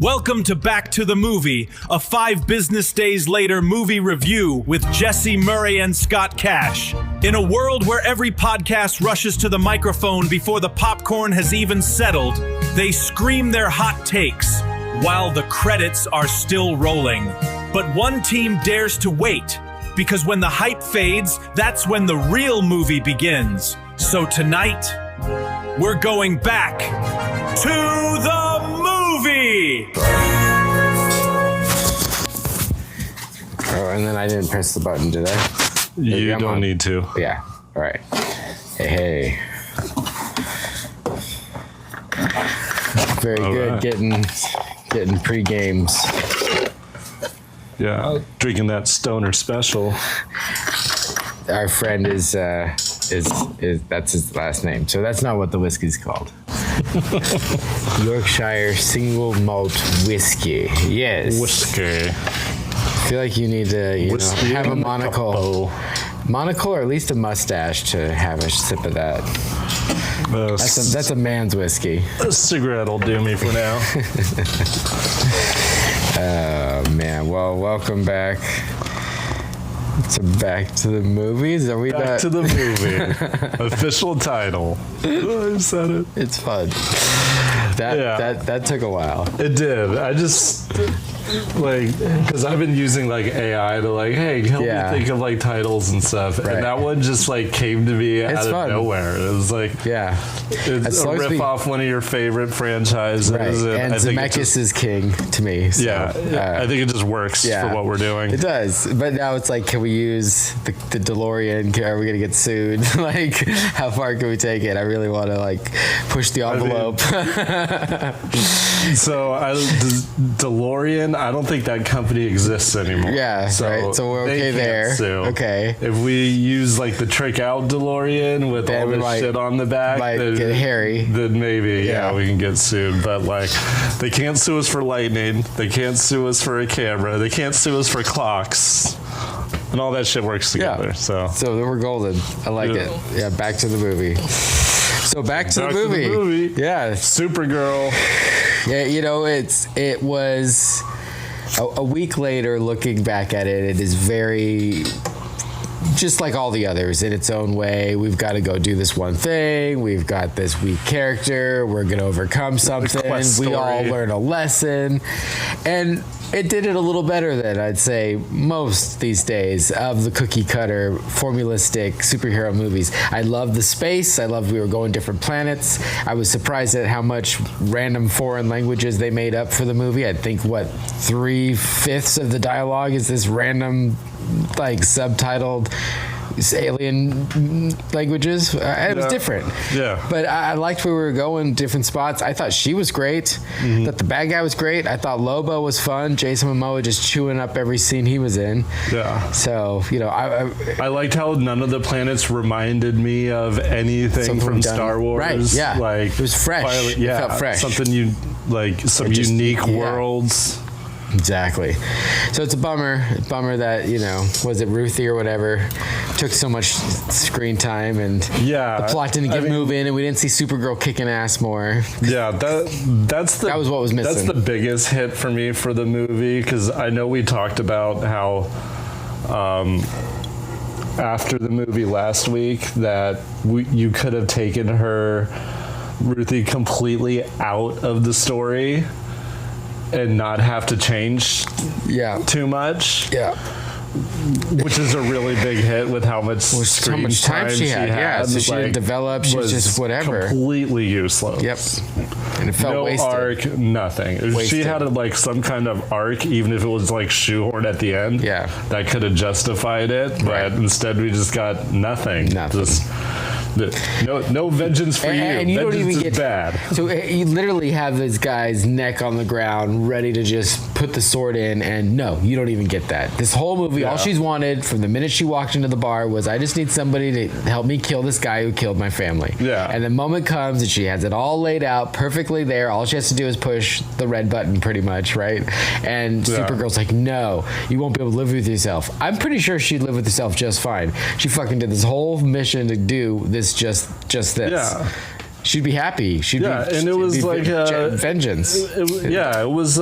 Welcome to Back to the Movie, a 5 business days later movie review with Jesse Murray and Scott Cash. In a world where every podcast rushes to the microphone before the popcorn has even settled, they scream their hot takes while the credits are still rolling. But one team dares to wait, because when the hype fades, that's when the real movie begins. So tonight, we're going back to the movie! Oh, and then I didn't press the button, did I? You don't need to. Yeah. All right. Hey. Very All good. right. Getting pre-games. Yeah. Drinking that stoner special. Our friend is that's his last name. So that's not what the whiskey's called. Yorkshire single malt whiskey. Yes. Whiskey. I feel like you need to have a monocle. Monocle or at least a mustache to have a sip of that. That's a man's whiskey. A cigarette will do me for now. Oh, man. Well, welcome back to Back to the Movies. Are we Back to the movie. Official title. I said it. It's fun. That took a while. It did. I just because I've been using AI to hey, help me think of titles and stuff, right. and that one just came to me out of fun. nowhere. It was it's a rip off one of your favorite franchises, right. And Zemeckis is king to me. So, I think it just works for what we're doing. It does, but now it's can we use the DeLorean? Are we gonna get sued? How far can we take it? I really want to push the envelope. So DeLorean, I don't think that company exists anymore. Yeah, right. So we're okay there. Okay. If we use the trick out DeLorean with all this shit on the back, then get hairy. Then maybe we can get sued. But they can't sue us for lightning. They can't sue us for a camera. They can't sue us for clocks. And all that shit works together. So we're golden. I like it. Yeah, back to the movie. So back to the movie. Yeah. Supergirl. Yeah, it was a week later looking back at it. It is very just like all the others in its own way. We've got to go do this one thing. We've got this weak character. We're going to overcome something. We all learn a lesson. And it did it a little better than I'd say most these days of the cookie cutter formulistic superhero movies. I loved the space. I loved we were going different planets. I was surprised at how much random foreign languages they made up for the movie. I think 3/5 of the dialogue is this random subtitled alien languages. It was different. Yeah. But I liked where we were going, different spots. I thought she was great. Mm-hmm. That the bad guy was great. I thought Lobo was fun. Jason Momoa just chewing up every scene he was in. Yeah. So, I liked how none of the planets reminded me of anything from Star Wars. Right, yeah. It was fresh. It felt fresh. Something some unique worlds. Exactly. So it's a bummer that, was it Ruthie or whatever, took so much screen time and the plot didn't get moving and we didn't see Supergirl kicking ass more. Yeah, that was what was missing. That's the biggest hit for me for the movie, because I know we talked about how after the movie last week that you could have taken Ruthie completely out of the story and not have to change too much. Yeah. Which is a really big hit with how much screen time she had. Yeah, so she didn't develop. She was just whatever. Completely useless. Yep. And it felt wasted. No arc, nothing. If she had some kind of arc, even if it was shoehorned at the end, that could have justified it. But instead we just got nothing. Just, no vengeance for you. And you don't even get bad. So you literally have this guy's neck on the ground, ready to just put the sword in, and no, you don't even get that. This whole movie, all she's wanted from the minute she walked into the bar was, I just need somebody to help me kill this guy who killed my family. Yeah. And the moment comes and she has it all laid out perfectly there. All she has to do is push the red button, pretty much, right? And Supergirl's like, no, you won't be able to live with yourself. I'm pretty sure she'd live with herself just fine. She fucking did this whole mission to do this just this. Yeah. She'd be happy. And it was like vengeance. It was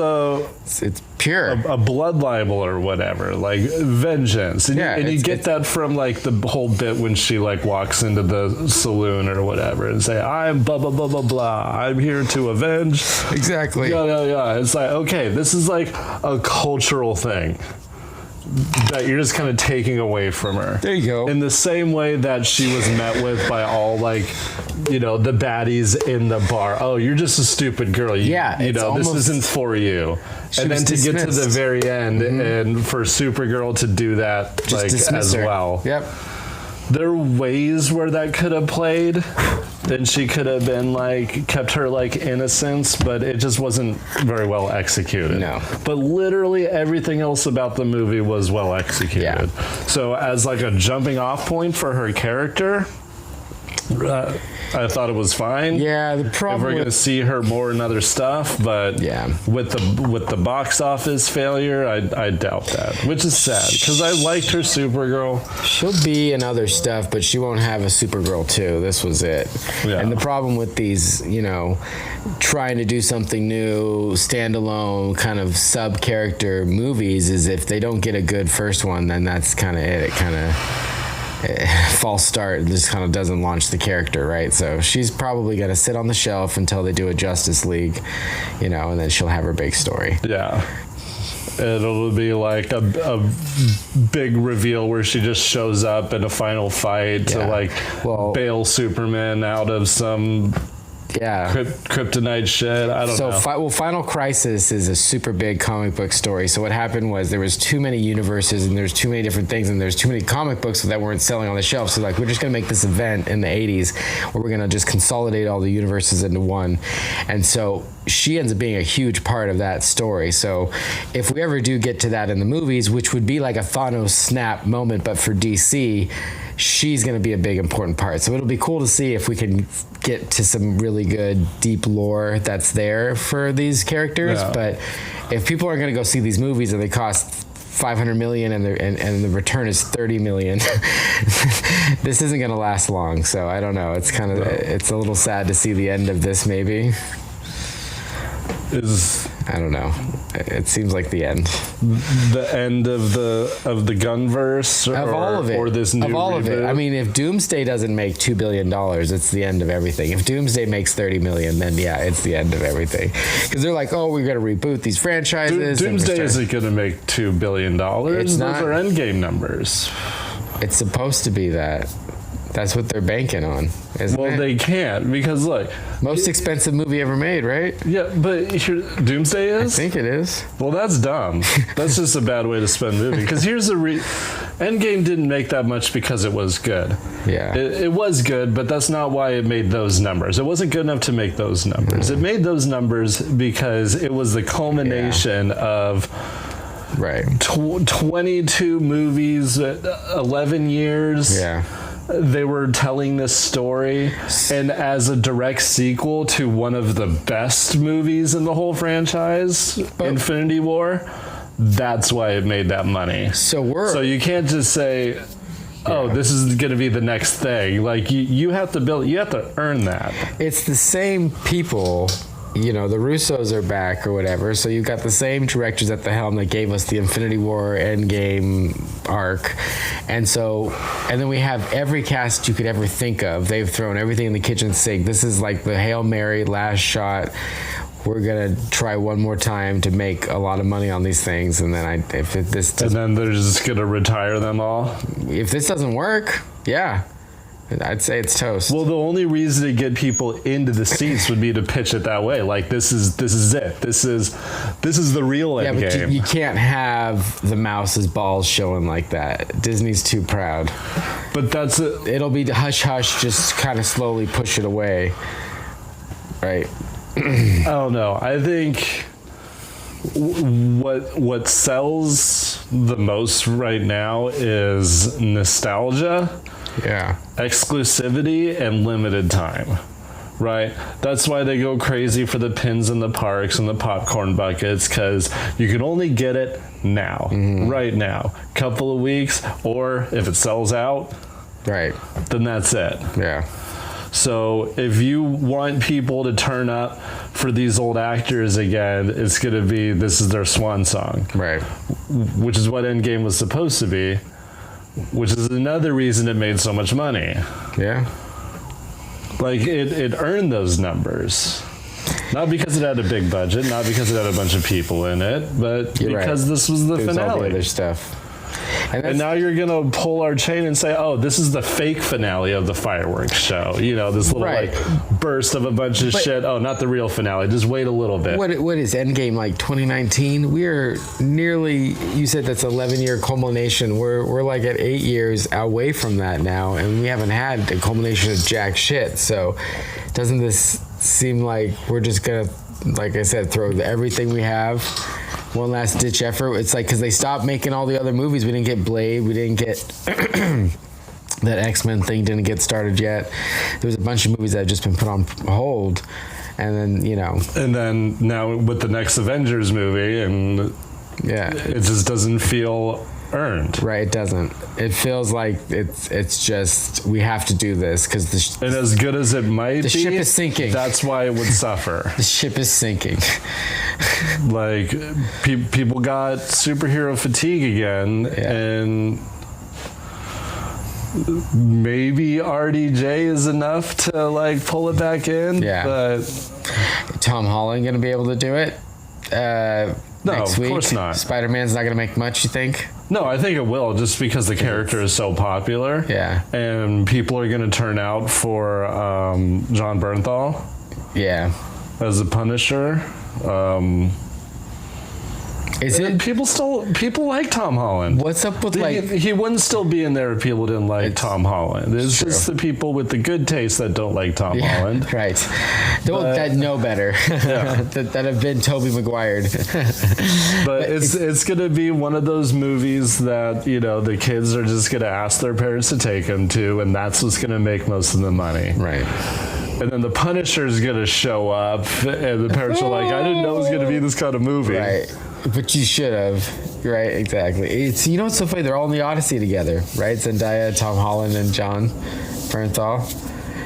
it's pure, a blood libel or whatever, like vengeance. And you get that from like the whole bit when she like walks into the saloon or whatever and say, "I'm blah blah blah blah blah. I'm here to avenge." Exactly. Yeah. It's like, okay, this is like a cultural thing that you're just kind of taking away from her. There you go. In the same way that she was met with by all, like, you know, the baddies in the bar. Oh, you're just a stupid girl. You know, this isn't for you. And then to get to the very end and for Supergirl to do that, just like, as well. Yep. There are ways where that could have played. Then she could have been like, kept her like innocence, but it just wasn't very well executed. No. But literally everything else about the movie was well executed. Yeah. So as like a jumping off point for her character, I thought it was fine. Yeah, the problem we're going to see her more in other stuff, but with the box office failure, I doubt that, which is sad because I liked her Supergirl. She'll be in other stuff, but she won't have a Supergirl 2. This was it. Yeah. And the problem with these, you know, trying to do something new, standalone kind of sub-character movies is if they don't get a good first one, then that's kind of it. It kind of... false start, just kind of doesn't launch the character, right? So she's probably going to sit on the shelf until they do a Justice League, you know, and then she'll have her big story. Yeah. It'll be like a big reveal where she just shows up in a final fight to like bail Superman out of some kryptonite shit. I don't know. Final Crisis is a super big comic book story. So what happened was there was too many universes and there's too many different things and there's too many comic books that weren't selling on the shelf. So like, we're just going to make this event in the 80s where we're going to just consolidate all the universes into one. And so she ends up being a huge part of that story. So if we ever do get to that in the movies, which would be like a Thanos snap moment, but for DC, she's going to be a big important part. So it'll be cool to see if we can get to some really good deep lore that's there for these characters. Yeah. But if people are going to go see these movies and they cost $500 million and the return is $30 million, this isn't going to last long. So I don't know. It's kind of it's a little sad to see the end of this. Maybe I don't know. It seems like the end. The end of the Gunverse, of all of it, or this new of all reboot? of it. I mean, if Doomsday doesn't make $2 billion, it's the end of everything. If Doomsday makes $30 million, then it's the end of everything. Because they're like, oh, we're going to reboot these franchises. Doomsday isn't going to make $2 billion. Those are Endgame numbers. It's supposed to be that. That's what they're banking on, isn't it? Well, they can't because, look... Most expensive movie ever made, right? Yeah, but Doomsday is? I think it is. Well, that's dumb. That's just a bad way to spend a movie. Because here's the Endgame didn't make that much because it was good. Yeah. It was good, but that's not why it made those numbers. It wasn't good enough to make those numbers. It made those numbers because it was the culmination of... Right. 22 movies, 11 years. Yeah. They were telling this story, and as a direct sequel to one of the best movies in the whole franchise, Infinity War, that's why it made that money. So you can't just say, oh, this is going to be the next thing. Like, you have to build, you have to earn that. It's the same people. You know, the Russos are back or whatever, so you've got the same directors at the helm that gave us the Infinity War Endgame arc. And then we have every cast you could ever think of. They've thrown everything in the kitchen sink. This is like the Hail Mary last shot. We're going to try one more time to make a lot of money on these things. And then then they're just going to retire them all? If this doesn't work, yeah. I'd say it's toast. Well, the only reason to get people into the seats would be to pitch it that way. Like, this is it. This is the real Endgame. Yeah, but you can't have the mouse's balls showing like that. Disney's too proud. But it'll be hush hush, just kind of slowly push it away. Right. I don't know. I think what sells the most right now is nostalgia. Yeah. Exclusivity and limited time, right? That's why they go crazy for the pins in the parks and the popcorn buckets, because you can only get it now, right now. Couple of weeks, or if it sells out, right, then that's it. Yeah. So if you want people to turn up for these old actors again, it's going to be, this is their swan song. Right. Which is what Endgame was supposed to be, which is another reason it made so much money. Yeah. Like, it earned those numbers. Not because it had a big budget, not because it had a bunch of people in it, but because this was the finale. All the other stuff. And now you're going to pull our chain and say, oh, this is the fake finale of the fireworks show. You know, this little like burst of a bunch of shit. Oh, not the real finale. Just wait a little bit. What is Endgame, like 2019? We're nearly, you said that's 11-year culmination. We're like at 8 years away from that now, and we haven't had the culmination of jack shit. So doesn't this seem like we're just going to, like I said, throw everything we have, one last ditch effort? It's like, because they stopped making all the other movies. We didn't get Blade. We didn't get that X-Men thing didn't get started yet. There was a bunch of movies that had just been put on hold. And then, you know. And then now with the next Avengers movie, and it just doesn't feel earned. Right, it doesn't. It feels like it's just, we have to do this because and as good as it might be, the ship is sinking. That's why it would suffer. The ship is sinking. Like, people got superhero fatigue again, and maybe RDJ is enough to like pull it back in. Yeah. But Tom Holland gonna be able to do it? No, next week? Of course not. Spider-Man's not gonna make much, you think? No, I think it will, just because the character is so popular. Yeah. And people are going to turn out for John Bernthal. Yeah. As a Punisher. Is it? People like Tom Holland. What's up with he wouldn't still be in there if people didn't like Tom Holland. It's just the people with the good taste that don't like Tom Holland. Right. That know better. Yeah. that have been Tobey Maguired. But it's going to be one of those movies that, you know, the kids are just going to ask their parents to take them to, and that's what's going to make most of the money. Right. And then the Punisher's going to show up, and the parents are like, I didn't know it was going to be this kind of movie. Right. But you should have. Right, exactly. It's, you know what's so funny? They're all in the Odyssey together, right? Zendaya, Tom Holland, and John Bernthal.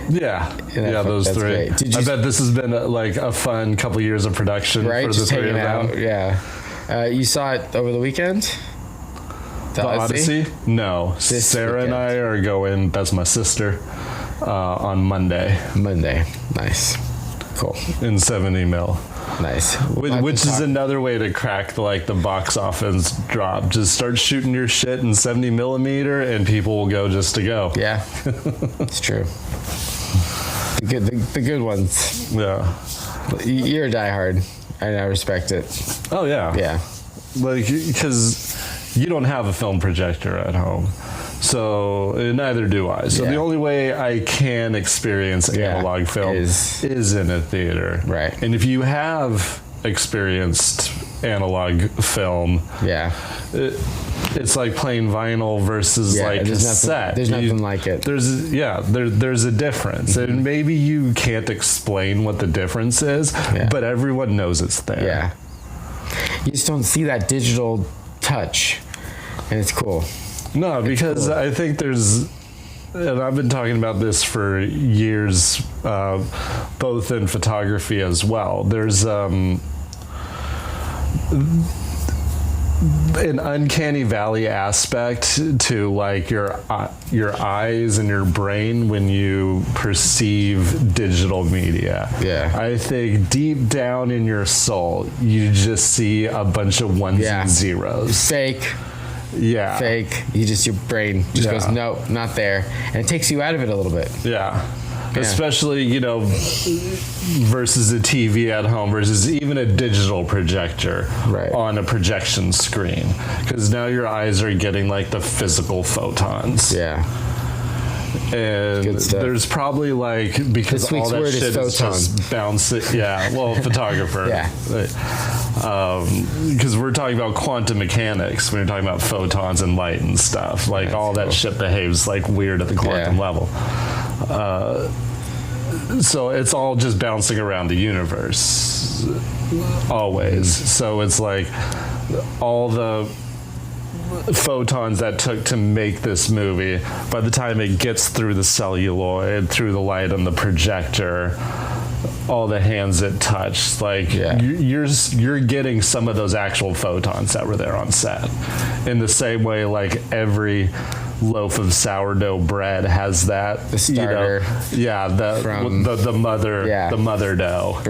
Yeah. Yeah, those three. I bet this has been a fun couple years of production for the three of them. Yeah. You saw it over the weekend? The Odyssey? No. Sarah and I are going, that's my sister, on Monday. Nice. Cool. In 70 mil. Nice. Which is another way to crack the box office drop. Just start shooting your shit in 70 millimeter and people will go just to go. Yeah. It's true. The good ones. Yeah. You're a diehard. I respect it. Oh, yeah. Yeah. Because you don't have a film projector at home. So neither do I. So the only way I can experience analog film is in a theater. Right. And if you have experienced analog film, it's like playing vinyl versus cassette. There's nothing like it. There's a difference. Mm-hmm. And maybe you can't explain what the difference is, but everyone knows it's there. Yeah. You just don't see that digital touch, and it's cool. No, because I think there's, and I've been talking about this for years, both in photography as well. There's an uncanny valley aspect to your eyes and your brain when you perceive digital media. Yeah. I think deep down in your soul, you just see a bunch of ones and zeros. Fake. Yeah. Fake. Your brain just goes, no, not there. And it takes you out of it a little bit. Yeah. Especially, versus a TV at home versus even a digital projector on a projection screen. Because now your eyes are getting the physical photons. Yeah. And there's probably because all that shit is just bouncing. Yeah, well, photographer. Yeah. Because we're talking about quantum mechanics when you're talking about photons and light and stuff. All that shit behaves weird at the quantum level. So it's all just bouncing around the universe always. So it's all the photons that took to make this movie, by the time it gets through the celluloid, through the light on the projector, all the hands it touched, like you're getting some of those actual photons that were there on set. In the same way, like every loaf of sourdough bread has that, the starter, the mother dough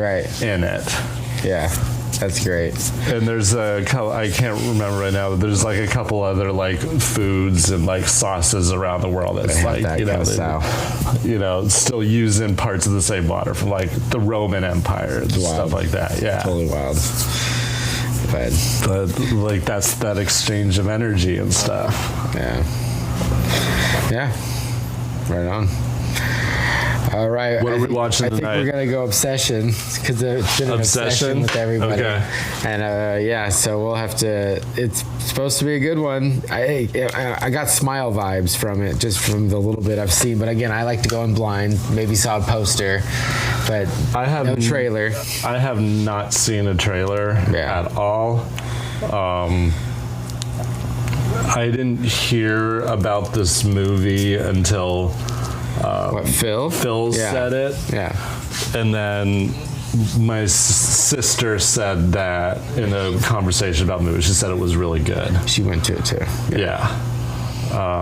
in it. Yeah. That's great. And there's I can't remember right now, but there's like a couple other like foods and like sauces around the world that's like, still used in parts of the same water from like the Roman Empire and stuff like that. Yeah. Totally wild. But like that's that exchange of energy and stuff. Yeah. Yeah. Right on. All right. What are we watching tonight? I think we're going to go Obsession because it's been an obsession with everybody. Okay. And so we'll have to, it's supposed to be a good one. I got Smile vibes from it, just from the little bit I've seen. But again, I like to go in blind. Maybe saw a poster, but no trailer. I have not seen a trailer at all. I didn't hear about this movie until... Phil? Phil said it. Yeah. And then my sister said that in a conversation about movies. She said it was really good. She went to it too. Yeah.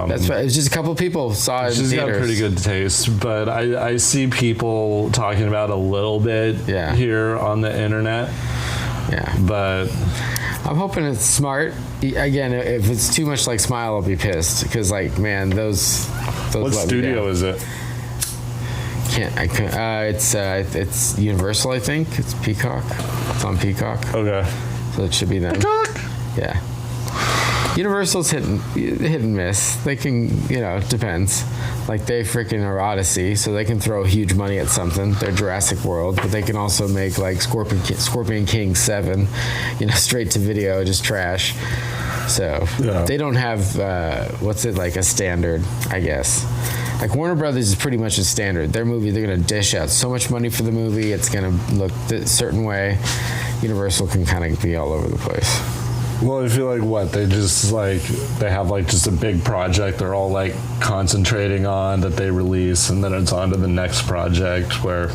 That's right. It's just a couple people saw it in theaters. She's got pretty good taste, but I see people talking about it a little bit here on the internet. Yeah. But... I'm hoping it's smart. Again, if it's too much like Smile, I'll be pissed because, like, man, those. What studio is it? It's Universal, I think. It's Peacock. It's on Peacock. Okay. So it should be them. Peacock. Yeah. Universal's hit and miss. They can, it depends. Like they freaking are Odyssey, so they can throw huge money at something. They're Jurassic World, but they can also make like Scorpion King 7, straight to video, just trash. So they don't have like a standard, I guess. Like Warner Brothers is pretty much a standard. Their movie, they're gonna dish out so much money for the movie, it's gonna look a certain way. Universal can kind of be all over the place. Well, I feel like they just they have just a big project they're all like concentrating on that they release, and then it's on to the next project where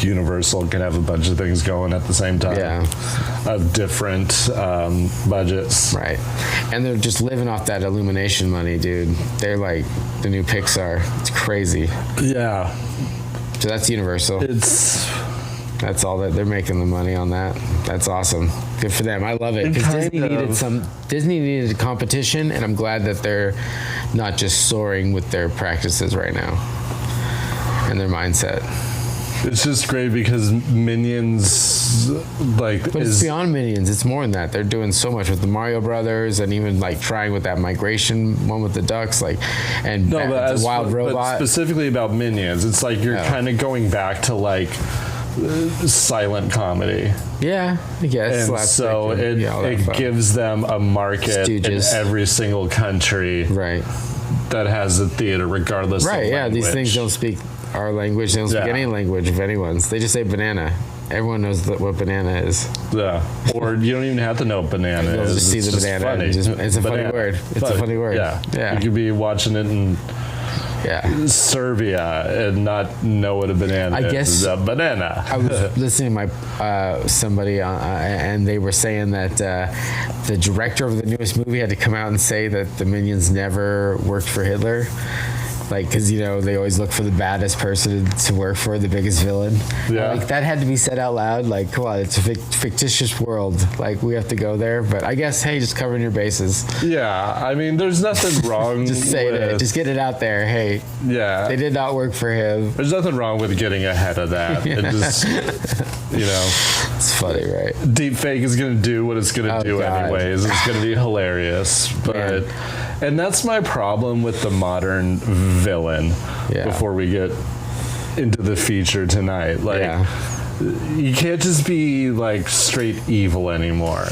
Universal can have a bunch of things going at the same time. Yeah. Of different budgets. Right. And they're just living off that Illumination money, dude. They're like the new Pixar. It's crazy. Yeah. So that's Universal. That's all that they're making the money on that. That's awesome. Good for them. I love it because Disney needed competition, and I'm glad that they're not just soaring with their practices right now and their mindset. It's just great because Minions, but it's beyond Minions. It's more than that. They're doing so much with the Mario Brothers, and even trying with that migration one with the ducks, and the wild robot. But specifically about Minions, it's you're kind of going back to silent comedy. Yeah, I guess. And so it gives them a market in every single country, right? That has a theater, regardless. Right. Of language. These things don't speak our language. They don't speak any language of anyone's. They just say banana. Everyone knows what banana is. Yeah. Or you don't even have to know what banana is. Just see the banana. Funny. It's a funny word. It's a funny word. Yeah. You could be watching it in Serbia and not know what a banana is. It's a banana. I was listening to my somebody and they were saying that the director of the newest movie had to come out and say that the Minions never worked for Hitler. Because they always look for the baddest person to work for, the biggest villain. Yeah. That had to be said out loud. Come on, it's a fictitious world. We have to go there. But I guess, hey, just covering your bases. Yeah, I mean, there's nothing wrong. Just say it. Just get it out there. Hey, they did not work for him. There's nothing wrong with getting ahead of that. It just, it's funny, right? Deep fake is going to do what it's going to do anyways. It's going to be hilarious, but. And that's my problem with the modern villain. Before we get into the feature tonight, you can't just be straight evil anymore.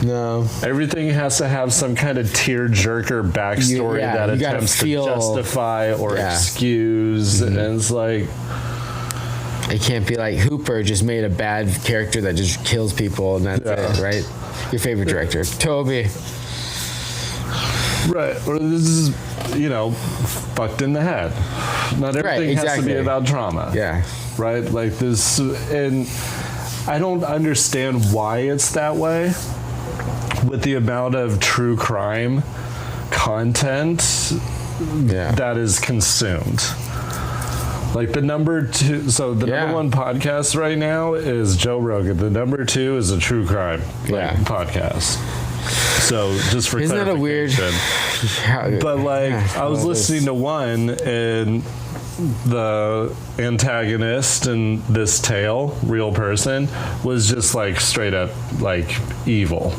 No. Everything has to have some kind of tear-jerker backstory that attempts to justify or excuse, and it's it can't be like Hooper just made a bad character that just kills people, and that's it, right? Your favorite director, Toby. Right. Or this is, fucked in the head. Not everything has to be about trauma. Yeah. Right? Like this, and I don't understand why it's that way with the amount of true crime content that is consumed. Like the number two, so the number one podcast right now is Joe Rogan. The number two is a true crime podcast. So just for isn't that a weird? But I was listening to one, and the antagonist in this tale, real person, was just straight up evil.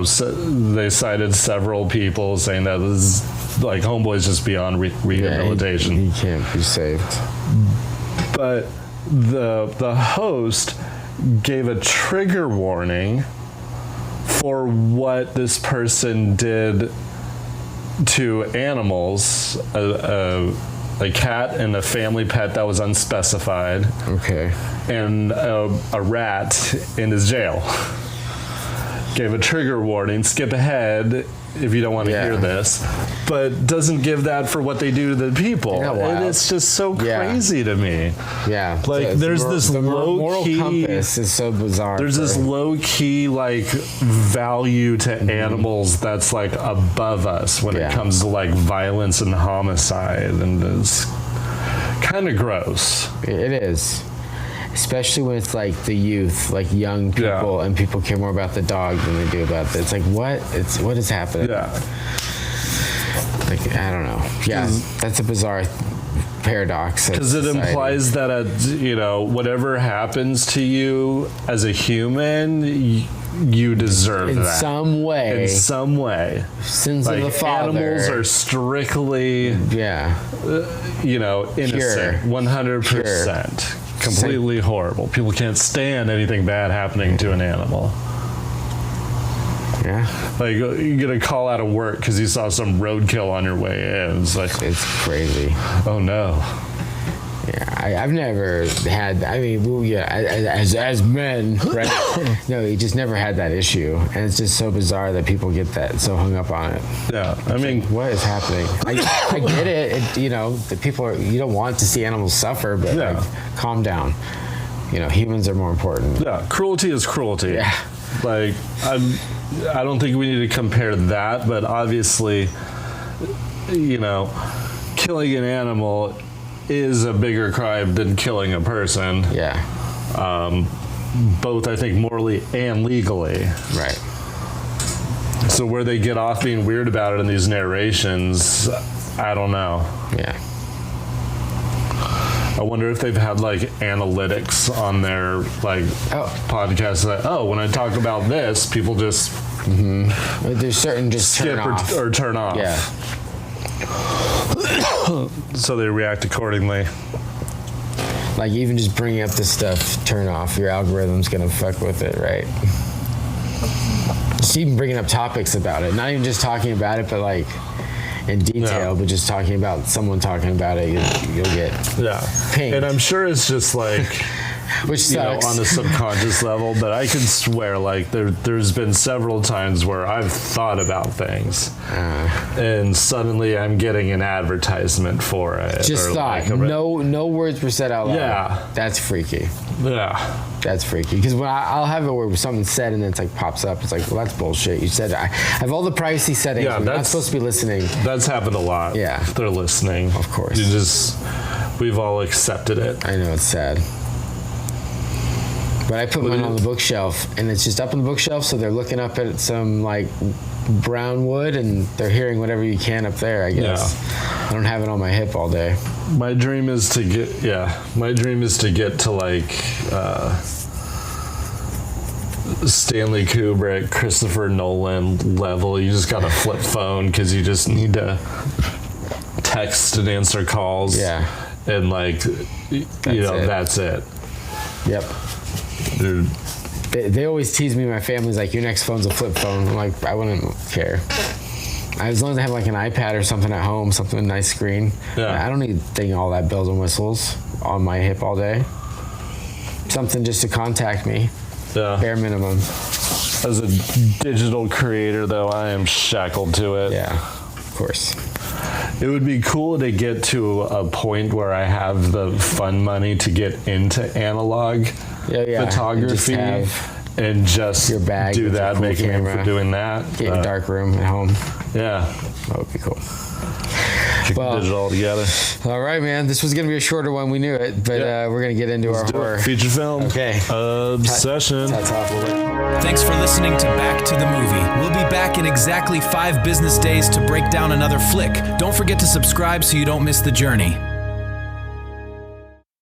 So they cited several people saying that this homeboy's just beyond rehabilitation. He can't be saved. But the host gave a trigger warning for what this person did to animals, a cat and a family pet that was unspecified. Okay. And a rat in his jail. Gave a trigger warning. Skip ahead if you don't want to hear this, but doesn't give that for what they do to the people. And it's just so crazy to me. Yeah. There's this low key compass is so bizarre. There's this low key value to animals that's above us when it comes to violence and homicide, and it's kind of gross. It is. Especially when it's the youth, young people, and people care more about the dog than they do about this. It's what is happening? Yeah. I don't know. Yeah, that's a bizarre paradox. Because it implies that whatever happens to you as a human, you deserve that. In some way. Sins of the father. Animals are strictly, innocent. Pure. 100%. Completely horrible. People can't stand anything bad happening to an animal. Yeah. You're going to call out of work because you saw some roadkill on your way in. It's crazy. Oh, no. Yeah, I've never had, as men, right? No, you just never had that issue. And it's just so bizarre that people get that so hung up on it. Yeah, what is happening? I get it. The people you don't want to see animals suffer, but calm down. Humans are more important. Yeah, cruelty is cruelty. Yeah. I don't think we need to compare that, but obviously, killing an animal is a bigger crime than killing a person. Yeah. Both, I think, morally and legally. Right. So where they get off being weird about it in these narrations, I don't know. Yeah. I wonder if they've had analytics on their podcasts that when I talk about this, people just there's certain just skip turn off. or turn off. Yeah. So they react accordingly. Even just bringing up this stuff, turn off. Your algorithm's gonna fuck with it, right? Just even bringing up topics about it, not even just talking about it, but in detail, but just talking about someone talking about it, you'll get pinged. And I'm sure it's just which sucks. On a subconscious level, but I can swear there's been several times where I've thought about things and suddenly I'm getting an advertisement for it. Just thought. No words were said out loud. Yeah. That's freaky. Yeah. That's freaky. Because when I'll have it where something's said and then it's pops up, it's well, that's bullshit. You said, I have all the privacy settings. Yeah, I'm not supposed to be listening. That's happened a lot. Yeah. They're listening. Of course. We've all accepted it. I know, it's sad. But I put mine on the bookshelf, and it's just up on the bookshelf, so they're looking up at some brown wood, and they're hearing whatever you can up there, I guess. Yeah. I don't have it on my hip all day. My dream is to get to Stanley Kubrick, Christopher Nolan level. You just got a flip phone because you just need to text and answer calls. Yeah. And that's it. Yep. Dude. They always tease me. My family's your next phone's a flip phone. I'm I wouldn't care. As long as I have an iPad or something at home, something with a nice screen. Yeah. I don't need all that bells and whistles on my hip all day. Something just to contact me. Yeah. Bare minimum. As a digital creator, though, I am shackled to it. Yeah, of course. It would be cool to get to a point where I have the fun money to get into analog photography and just your bag do that, cool making camera, for doing that. Get your dark room at home. Yeah. That would be cool. Well, digital all together. All right, man. This was going to be a shorter one. We knew it, but we're going to get into our horror feature film. Okay. Obsession. Thanks for listening to Back to the Movie. We'll be back in exactly 5 business days to break down another flick. Don't forget to subscribe so you don't miss the journey.